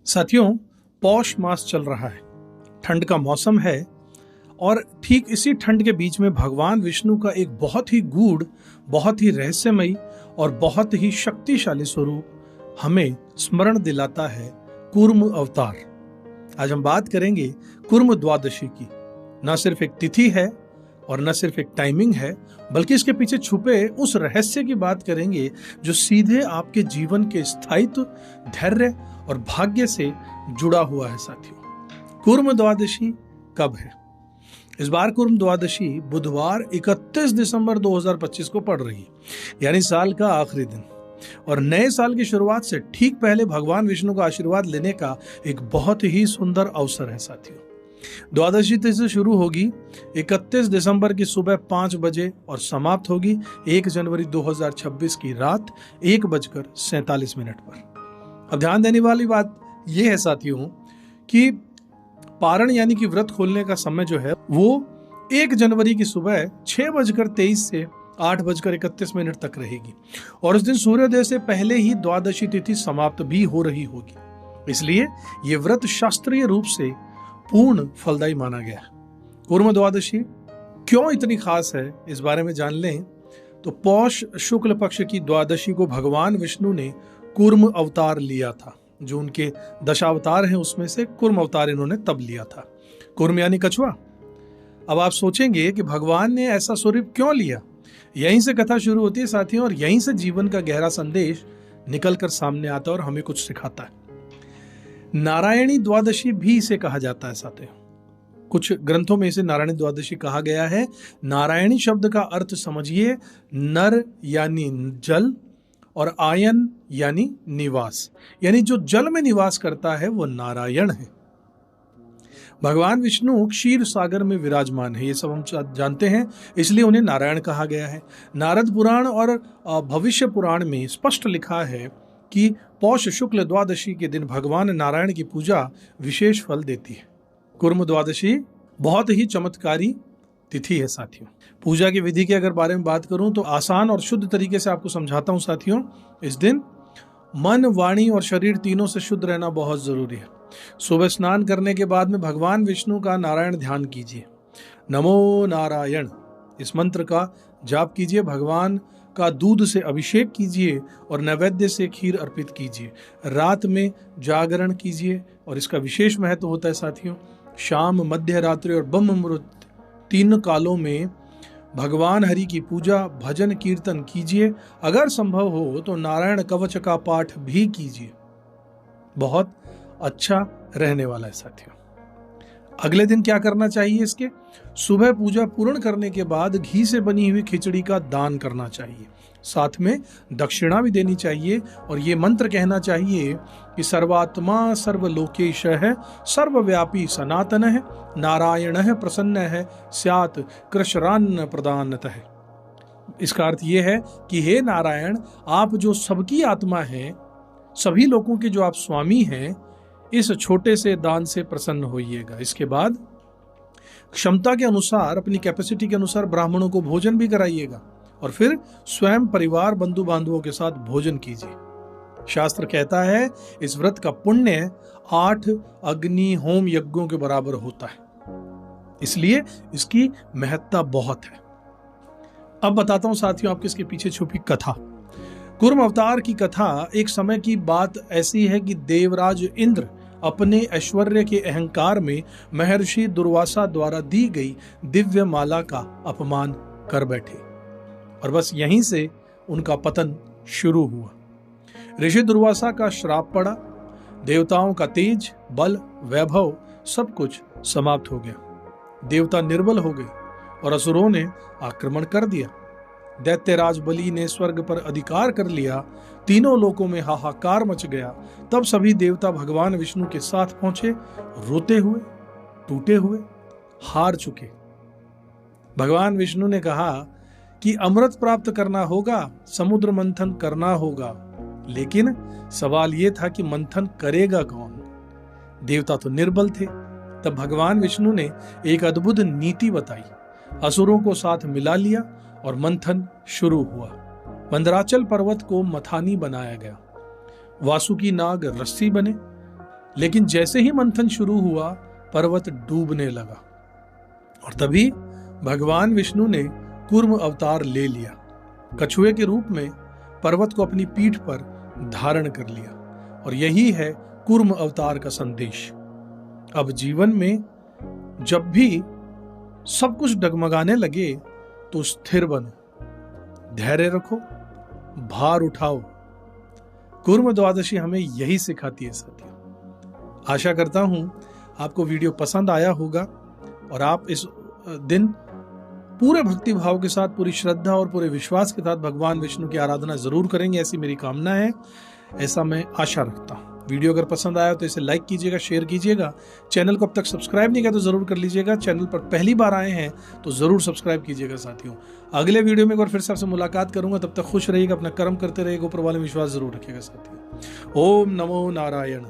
साथियों, पौष मास चल रहा है, ठंड का मौसम है और ठीक इसी ठंड के बीच में भगवान विष्णु का एक बहुत ही गूढ़, बहुत ही रहस्यमयी और बहुत ही शक्तिशाली स्वरूप हमें स्मरण दिलाता है कूर्म अवतार। आज हम बात करेंगे कूर्म द्वादशी की। न सिर्फ एक तिथि है और न सिर्फ एक टाइमिंग है, बल्कि इसके पीछे छुपे उस रहस्य की बात करेंगे जो सीधे आपके जीवन के स्थायित्व, धैर्य और भाग्य से जुड़ा हुआ है। साथियों, कूर्म द्वादशी कब है? इस बार कूर्म द्वादशी बुधवार 31 दिसंबर 2025 को पड़ रही है, यानी साल का आखिरी दिन। और नए साल की शुरुआत से ठीक पहले भगवान विष्णु का आशीर्वाद लेने का एक बहुत ही सुंदर अवसर है। साथियों, द्वादशी तिथि शुरू होगी 31 दिसंबर की सुबह 5 बजे और समाप्त होगी 1 जनवरी 2026 की रात 1:47 पर। अब ध्यान देने वाली बात यह है साथियों कि पारण यानी कि व्रत खोलने का समय जो है वो 1 जनवरी की सुबह 6:23 से 8:31 तक रहेगी और उस दिन सूर्योदय से पहले ही द्वादशी तिथि समाप्त भी हो रही होगी। इसलिए ये व्रत शास्त्रीय रूप से पूर्ण फलदायी माना गया है। कूर्म द्वादशी क्यों इतनी खास है, इस बारे में जान लें तो पौष शुक्ल पक्ष की द्वादशी को भगवान विष्णु ने कूर्म अवतार लिया था। जो उनके दशावतार हैं उसमें से कूर्म अवतार इन्होंने तब लिया था। कूर्म यानी कछुआ। अब आप सोचेंगे कि भगवान ने ऐसा स्वरूप क्यों लिया? यहीं से कथा शुरू होती है साथियों, और यहीं से जीवन का गहरा संदेश निकल कर सामने आता है और हमें कुछ सिखाता है। नारायणी द्वादशी भी इसे कहा जाता है साथियों। कुछ ग्रंथों में इसे नारायणी द्वादशी कहा गया है। नारायणी शब्द का अर्थ समझिए, नर यानी जल और आयन यानी निवास, यानी जो जल में निवास करता है वो नारायण है। भगवान विष्णु क्षीर सागर में विराजमान है, ये सब हम जानते हैं, इसलिए उन्हें नारायण कहा गया है। नारद पुराण और भविष्य पुराण में स्पष्ट लिखा है कि पौष शुक्ल द्वादशी के दिन भगवान नारायण की पूजा विशेष फल देती है। कूर्म द्वादशी बहुत ही चमत्कारी तिथि है साथियों। पूजा की विधि के अगर बारे में बात करूं तो आसान और शुद्ध तरीके से आपको समझाता हूं साथियों। इस दिन मन, वाणी और शरीर तीनों से शुद्ध रहना बहुत जरूरी है। सुबह स्नान करने के बाद में भगवान विष्णु का नारायण ध्यान कीजिए। नमो नारायण इस मंत्र का जाप कीजिए। भगवान का दूध से अभिषेक कीजिए और नैवेद्य से खीर अर्पित कीजिए। रात में जागरण कीजिए और इसका विशेष महत्व होता है साथियों। शाम, मध्य रात्रि और ब्रह्म मुहूर्त, 3 कालों में भगवान हरि की पूजा, भजन, कीर्तन कीजिए। अगर संभव हो तो नारायण कवच का पाठ भी कीजिए। बहुत अच्छा रहने वाला है साथियों। अगले दिन क्या करना चाहिए? इसके सुबह पूजा पूर्ण करने के बाद घी से बनी हुई खिचड़ी का दान करना चाहिए। साथ में दक्षिणा भी देनी चाहिए और ये मंत्र कहना चाहिए कि सर्वात्मा सर्वलोकेश है, सर्वव्यापी सनातन है, नारायण है प्रसन्न है, स्यात् कृशरान्न प्रदानत है। इसका अर्थ ये है कि हे नारायण, आप जो सबकी आत्मा है, सभी लोगों के जो आप स्वामी हैं, इस छोटे से दान से प्रसन्न होइएगा। इसके बाद क्षमता के अनुसार, अपनी कैपेसिटी के अनुसार ब्राह्मणों को भोजन भी कराइएगा और फिर स्वयं परिवार, बंधु बांधवों के साथ भोजन कीजिए। शास्त्र कहता है इस व्रत का पुण्य 8 अग्नि होम यज्ञों के बराबर होता है, इसलिए इसकी महत्ता बहुत है। अब बताता हूं साथियों आपके इसके पीछे छुपी कथा। कूर्म अवतार की कथा एक समय की बात ऐसी है कि देवराज इंद्र अपने ऐश्वर्य के अहंकार में महर्षि दुर्वासा द्वारा दी गई दिव्य माला का अपमान कर बैठे और बस यहीं से उनका पतन शुरू हुआ। ऋषि दुर्वासा का श्राप पड़ा, देवताओं का तेज, बल, वैभव सब कुछ समाप्त हो गया। देवता निर्बल हो गए और असुरों ने आक्रमण कर दिया। दैत्यराज बलि ने स्वर्ग पर अधिकार कर लिया। तीनों लोकों में हाहाकार मच गया। तब सभी देवता भगवान विष्णु के साथ पहुंचे, रोते हुए, टूटे हुए, हार चुके। भगवान विष्णु ने कहा कि अमृत प्राप्त करना होगा, समुद्र मंथन करना होगा, लेकिन सवाल यह था कि मंथन करेगा कौन? देवता तो निर्बल थे। तब भगवान विष्णु ने एक अद्भुत नीति बताई। असुरों को साथ मिला लिया और मंथन शुरू हुआ। मंदराचल पर्वत को मथानी बनाया गया। वासुकी नाग रस्सी बने, लेकिन जैसे ही मंथन शुरू हुआ पर्वत डूबने लगा और तभी भगवान विष्णु ने कूर्म अवतार ले लिया। कछुए के रूप में पर्वत को अपनी पीठ पर धारण कर लिया और यही है कूर्म अवतार का संदेश। अब जीवन में जब भी सब कुछ डगमगाने लगे तो स्थिर बनो, धैर्य रखो, भार उठाओ। कूर्म द्वादशी हमें यही सिखाती है साथियों। आशा करता हूं आपको वीडियो पसंद आया होगा और आप इस दिन पूरे भक्ति भाव के साथ, पूरी श्रद्धा और पूरे विश्वास के साथ भगवान विष्णु की आराधना जरूर करेंगे, ऐसी मेरी कामना है, ऐसा मैं आशा रखता हूं। वीडियो अगर पसंद आया तो इसे लाइक कीजिएगा, शेयर कीजिएगा। चैनल को अब तक सब्सक्राइब नहीं किया तो जरूर कर लीजिएगा। चैनल पर पहली बार आए हैं तो जरूर सब्सक्राइब कीजिएगा साथियों। अगले वीडियो में एक बार फिर से आपसे मुलाकात करूंगा, तब तक खुश रहिएगा, अपना कर्म करते रहिएगा, ऊपर वाले में विश्वास जरूर रखिएगा साथियों। ओम नमो नारायण।